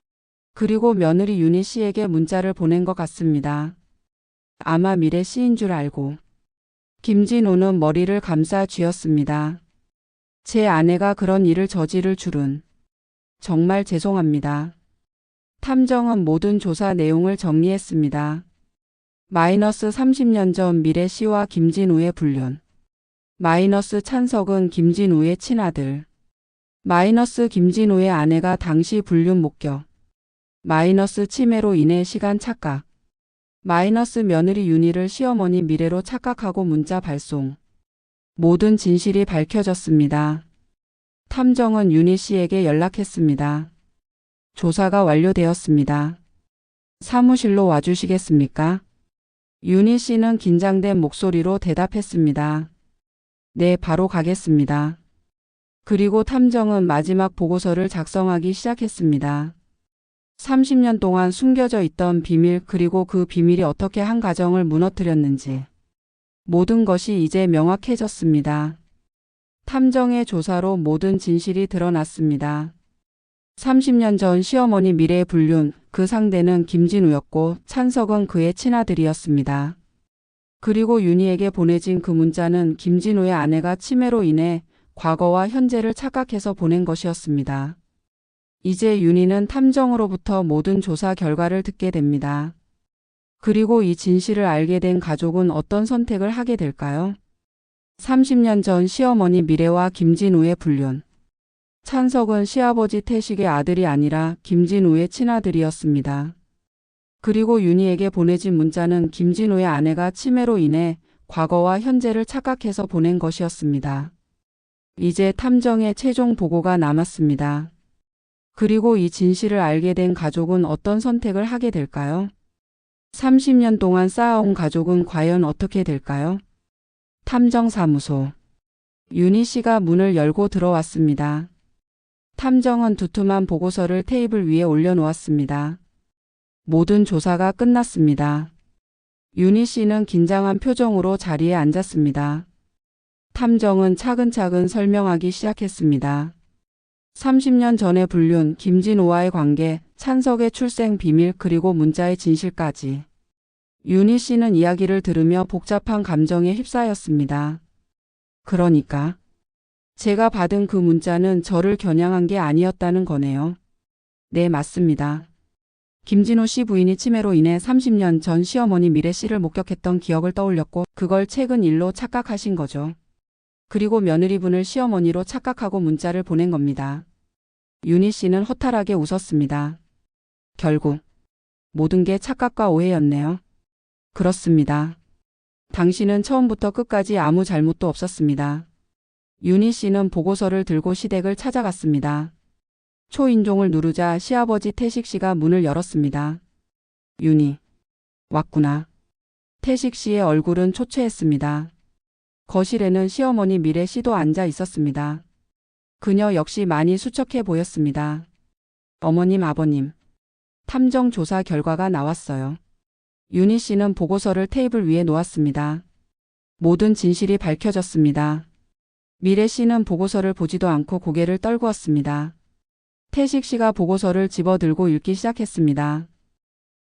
그리고 며느리 윤희 씨에게 문자를 보낸 것 같습니다. 아마 미래 씨인 줄 알고. 김진우는 머리를 감싸 쥐었습니다. 제 아내가 그런 일을 저지를 줄은. 정말 죄송합니다. 탐정은 모든 조사 내용을 정리했습니다. 마이너스 30년 전 미래 씨와 김진우의 불륜. 마이너스 찬석은 김진우의 친아들. 마이너스 김진우의 아내가 당시 불륜 목격. 마이너스 치매로 인해 시간 착각. 마이너스 며느리 윤희를 시어머니 미래로 착각하고 문자 발송. 모든 진실이 밝혀졌습니다. 탐정은 윤희 씨에게 연락했습니다. 조사가 완료되었습니다. 사무실로 와주시겠습니까? 윤희 씨는 긴장된 목소리로 대답했습니다. 네, 바로 가겠습니다. 그리고 탐정은 마지막 보고서를 작성하기 시작했습니다. 30년 동안 숨겨져 있던 비밀, 그리고 그 비밀이 어떻게 한 가정을 무너뜨렸는지 모든 것이 이제 명확해졌습니다. 탐정의 조사로 모든 진실이 드러났습니다. 30년 전 시어머니 미래의 불륜, 그 상대는 김진우였고 찬석은 그의 친아들이었습니다. 그리고 윤희에게 보내진 그 문자는 김진우의 아내가 치매로 인해 과거와 현재를 착각해서 보낸 것이었습니다. 이제 윤희는 탐정으로부터 모든 조사 결과를 듣게 됩니다. 그리고 이 진실을 알게 된 가족은 어떤 선택을 하게 될까요? 30년 전 시어머니 미래와 김진우의 불륜. 찬석은 시아버지 태식의 아들이 아니라 김진우의 친아들이었습니다. 그리고 윤희에게 보내진 문자는 김진우의 아내가 치매로 인해 과거와 현재를 착각해서 보낸 것이었습니다. 이제 탐정의 최종 보고가 남았습니다. 그리고 이 진실을 알게 된 가족은 어떤 선택을 하게 될까요? 30년 동안 쌓아온 가족은 과연 어떻게 될까요? 탐정사무소. 윤희 씨가 문을 열고 들어왔습니다. 탐정은 두툼한 보고서를 테이블 위에 올려놓았습니다. 모든 조사가 끝났습니다. 윤희 씨는 긴장한 표정으로 자리에 앉았습니다. 탐정은 차근차근 설명하기 시작했습니다. 30년 전의 불륜, 김진우와의 관계, 찬석의 출생 비밀, 그리고 문자의 진실까지. 윤희 씨는 이야기를 들으며 복잡한 감정에 휩싸였습니다. 그러니까 제가 받은 그 문자는 저를 겨냥한 게 아니었다는 거네요. 네, 맞습니다. 김진우 씨 부인이 치매로 인해 30년 전 시어머니 미래 씨를 목격했던 기억을 떠올렸고 그걸 최근 일로 착각하신 거죠. 그리고 며느리분을 시어머니로 착각하고 문자를 보낸 겁니다. 윤희 씨는 허탈하게 웃었습니다. 결국 모든 게 착각과 오해였네요. 그렇습니다. 당신은 처음부터 끝까지 아무 잘못도 없었습니다. 윤희 씨는 보고서를 들고 시댁을 찾아갔습니다. 초인종을 누르자 시아버지 태식 씨가 문을 열었습니다. 윤희, 왔구나. 태식 씨의 얼굴은 초췌했습니다. 거실에는 시어머니 미래 씨도 앉아 있었습니다. 그녀 역시 많이 수척해 보였습니다. 어머님, 아버님. 탐정 조사 결과가 나왔어요. 윤희 씨는 보고서를 테이블 위에 놓았습니다. 모든 진실이 밝혀졌습니다. 미래 씨는 보고서를 보지도 않고 고개를 떨구었습니다. 태식 씨가 보고서를 집어들고 읽기 시작했습니다.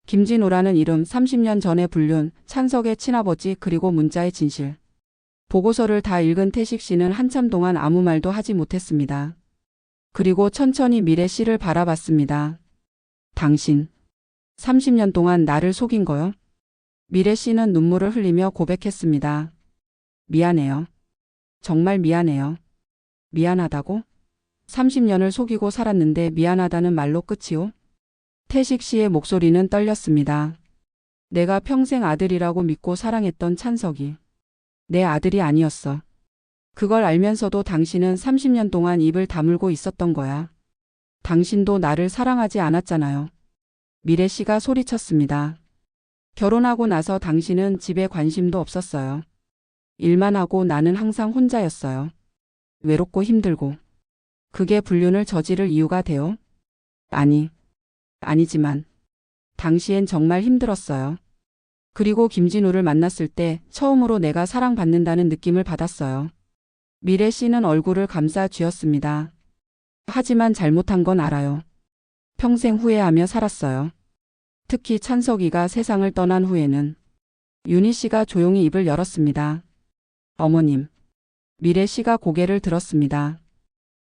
김진우라는 이름, 30년 전의 불륜, 찬석의 친아버지, 그리고 문자의 진실. 보고서를 다 읽은 태식 씨는 한참 동안 아무 말도 하지 못했습니다. 그리고 천천히 미래 씨를 바라봤습니다. 당신, 30년 동안 나를 속인 거요? 미래 씨는 눈물을 흘리며 고백했습니다. 미안해요. 정말 미안해요. 미안하다고? 30년을 속이고 살았는데 미안하다는 말로 끝이요? 태식 씨의 목소리는 떨렸습니다. 내가 평생 아들이라고 믿고 사랑했던 찬석이 내 아들이 아니었어. 그걸 알면서도 당신은 30년 동안 입을 다물고 있었던 거야. 당신도 나를 사랑하지 않았잖아요. 미래 씨가 소리쳤습니다. 결혼하고 나서 당신은 집에 관심도 없었어요. 일만 하고 나는 항상 혼자였어요. 외롭고 힘들고. 그게 불륜을 저지를 이유가 돼요? 아니지만 당시엔 정말 힘들었어요. 그리고 김진우를 만났을 때 처음으로 내가 사랑받는다는 느낌을 받았어요. 미래 씨는 얼굴을 감싸 쥐었습니다. 하지만 잘못한 건 알아요. 평생 후회하며 살았어요. 특히 찬석이가 세상을 떠난 후에는. 윤희 씨가 조용히 입을 열었습니다. 어머님. 미래 씨가 고개를 들었습니다.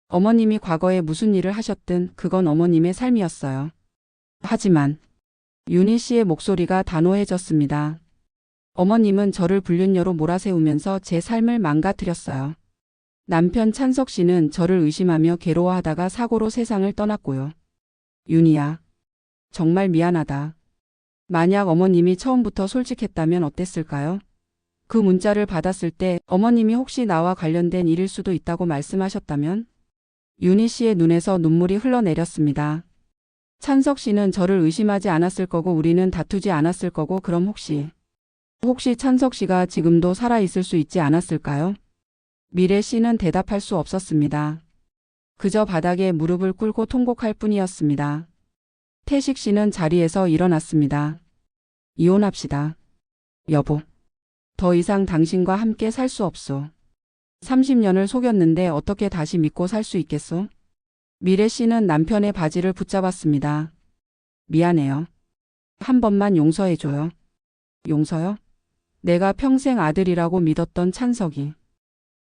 어머님이 과거에 무슨 일을 하셨든 그건 어머님의 삶이었어요. 하지만 윤희 씨의 목소리가 단호해졌습니다. 어머님은 저를 불륜녀로 몰아세우면서 제 삶을 망가뜨렸어요. 남편 찬석 씨는 저를 의심하며 괴로워하다가 사고로 세상을 떠났고요. 윤희야, 정말 미안하다. 만약 어머님이 처음부터 솔직했다면 어땠을까요? 그 문자를 받았을 때 어머님이 혹시 나와 관련된 일일 수도 있다고 말씀하셨다면? 윤희 씨의 눈에서 눈물이 흘러내렸습니다. 찬석 씨는 저를 의심하지 않았을 거고 우리는 다투지 않았을 거고 그럼 혹시 찬석 씨가 지금도 살아있을 수 있지 않았을까요? 미래 씨는 대답할 수 없었습니다. 그저 바닥에 무릎을 꿇고 통곡할 뿐이었습니다. 태식 씨는 자리에서 일어났습니다. 이혼합시다. 여보. 더 이상 당신과 함께 살 수 없소. 30년을 속였는데 어떻게 다시 믿고 살 수 있겠소? 미래 씨는 남편의 바지를 붙잡았습니다. 미안해요. 한 번만 용서해줘요. 용서요? 내가 평생 아들이라고 믿었던 찬석이.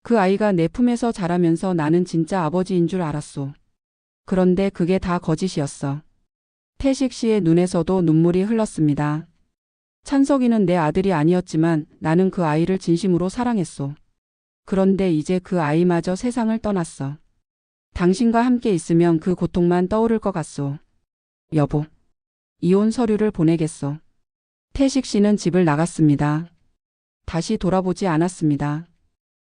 그 아이가 내 품에서 자라면서 나는 진짜 아버지인 줄 알았소. 그런데 그게 다 거짓이었어. 태식 씨의 눈에서도 눈물이 흘렀습니다. 찬석이는 내 아들이 아니었지만 나는 그 아이를 진심으로 사랑했소. 그런데 이제 그 아이마저 세상을 떠났어. 당신과 함께 있으면 그 고통만 떠오를 것 같소. 여보. 이혼 서류를 보내겠소. 태식 씨는 집을 나갔습니다. 다시 돌아보지 않았습니다.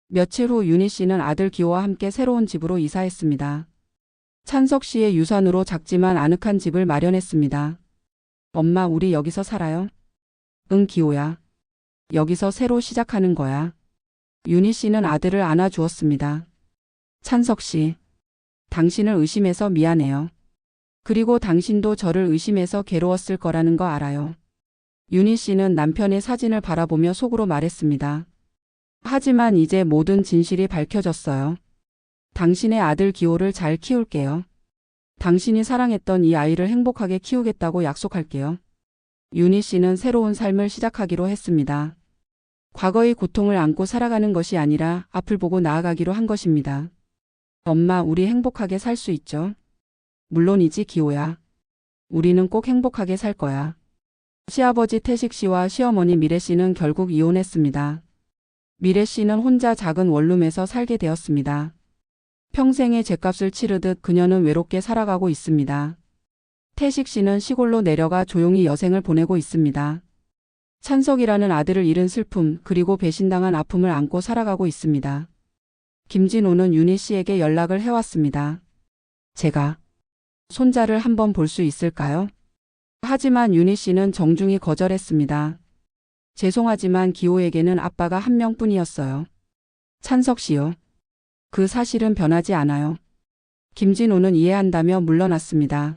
며칠 후 윤희 씨는 아들 기호와 함께 새로운 집으로 이사했습니다. 찬석 씨의 유산으로 작지만 아늑한 집을 마련했습니다. 엄마, 우리 여기서 살아요? 응, 기호야. 여기서 새로 시작하는 거야. 윤희 씨는 아들을 안아주었습니다. 찬석 씨, 당신을 의심해서 미안해요. 그리고 당신도 저를 의심해서 괴로웠을 거라는 거 알아요. 윤희 씨는 남편의 사진을 바라보며 속으로 말했습니다. 하지만 이제 모든 진실이 밝혀졌어요. 당신의 아들 기호를 잘 키울게요. 당신이 사랑했던 이 아이를 행복하게 키우겠다고 약속할게요. 윤희 씨는 새로운 삶을 시작하기로 했습니다. 과거의 고통을 안고 살아가는 것이 아니라 앞을 보고 나아가기로 한 것입니다. 엄마, 우리 행복하게 살 수 있죠? 물론이지, 기호야. 우리는 꼭 행복하게 살 거야. 시아버지 태식 씨와 시어머니 미래 씨는 결국 이혼했습니다. 미래 씨는 혼자 작은 원룸에서 살게 되었습니다. 평생의 죗값을 치르듯 그녀는 외롭게 살아가고 있습니다. 태식 씨는 시골로 내려가 조용히 여생을 보내고 있습니다. 찬석이라는 아들을 잃은 슬픔 그리고 배신당한 아픔을 안고 살아가고 있습니다. 김진호는 윤희 씨에게 연락을 해왔습니다. 제가 손자를 한번 볼 수 있을까요? 하지만 윤희 씨는 정중히 거절했습니다. 죄송하지만 기호에게는 아빠가 한 명뿐이었어요. 찬석 씨요. 그 사실은 변하지 않아요. 김진호는 이해한다며 물러났습니다.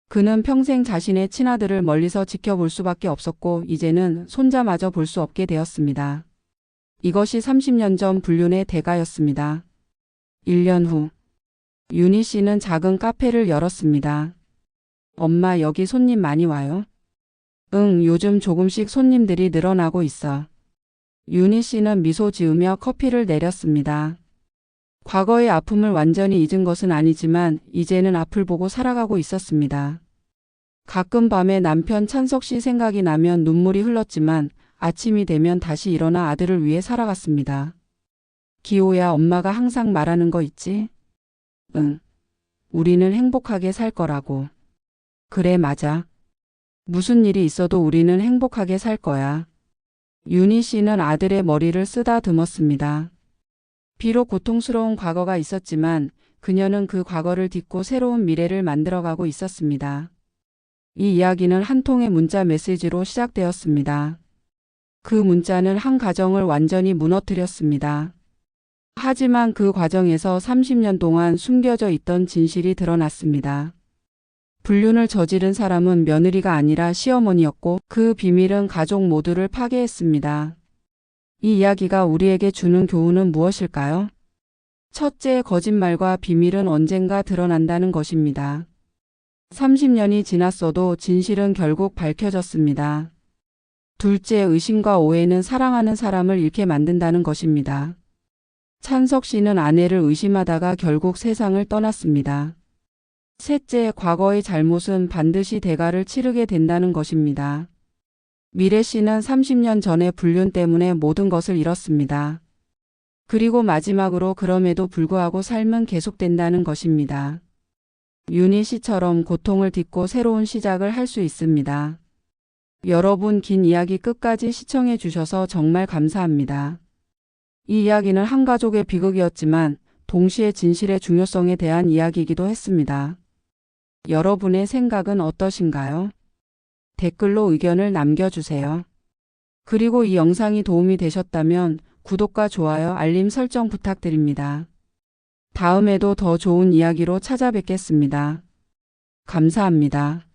그는 평생 자신의 친아들을 멀리서 지켜볼 수밖에 없었고 이제는 손자마저 볼 수 없게 되었습니다. 이것이 30년 전 불륜의 대가였습니다. 1년 후 윤희 씨는 작은 카페를 열었습니다. 엄마, 여기 손님 많이 와요? 응, 요즘 조금씩 손님들이 늘어나고 있어. 윤희 씨는 미소 지으며 커피를 내렸습니다. 과거의 아픔을 완전히 잊은 것은 아니지만 이제는 앞을 보고 살아가고 있었습니다. 가끔 밤에 남편 찬석 씨 생각이 나면 눈물이 흘렀지만 아침이 되면 다시 일어나 아들을 위해 살아갔습니다. 기호야, 엄마가 항상 말하는 거 있지? 응. 우리는 행복하게 살 거라고. 그래, 맞아. 무슨 일이 있어도 우리는 행복하게 살 거야. 윤희 씨는 아들의 머리를 쓰다듬었습니다. 비록 고통스러운 과거가 있었지만 그녀는 그 과거를 딛고 새로운 미래를 만들어가고 있었습니다. 이 이야기는 한 통의 문자 메시지로 시작되었습니다. 그 문자는 한 가정을 완전히 무너뜨렸습니다. 하지만 그 과정에서 30년 동안 숨겨져 있던 진실이 드러났습니다. 불륜을 저지른 사람은 며느리가 아니라 시어머니였고 그 비밀은 가족 모두를 파괴했습니다. 이 이야기가 우리에게 주는 교훈은 무엇일까요? 첫째, 거짓말과 비밀은 언젠가 드러난다는 것입니다. 30년이 지났어도 진실은 결국 밝혀졌습니다. 둘째, 의심과 오해는 사랑하는 사람을 잃게 만든다는 것입니다. 찬석 씨는 아내를 의심하다가 결국 세상을 떠났습니다. 셋째, 과거의 잘못은 반드시 대가를 치르게 된다는 것입니다. 미래 씨는 30년 전의 불륜 때문에 모든 것을 잃었습니다. 그리고 마지막으로 그럼에도 불구하고 삶은 계속된다는 것입니다. 윤희 씨처럼 고통을 딛고 새로운 시작을 할 수 있습니다. 여러분 긴 이야기 끝까지 시청해 주셔서 정말 감사합니다. 이 이야기는 한 가족의 비극이었지만 동시에 진실의 중요성에 대한 이야기이기도 했습니다. 여러분의 생각은 어떠신가요? 댓글로 의견을 남겨주세요. 그리고 이 영상이 도움이 되셨다면 구독과 좋아요, 알림 설정 부탁드립니다. 다음에도 더 좋은 이야기로 찾아뵙겠습니다. 감사합니다.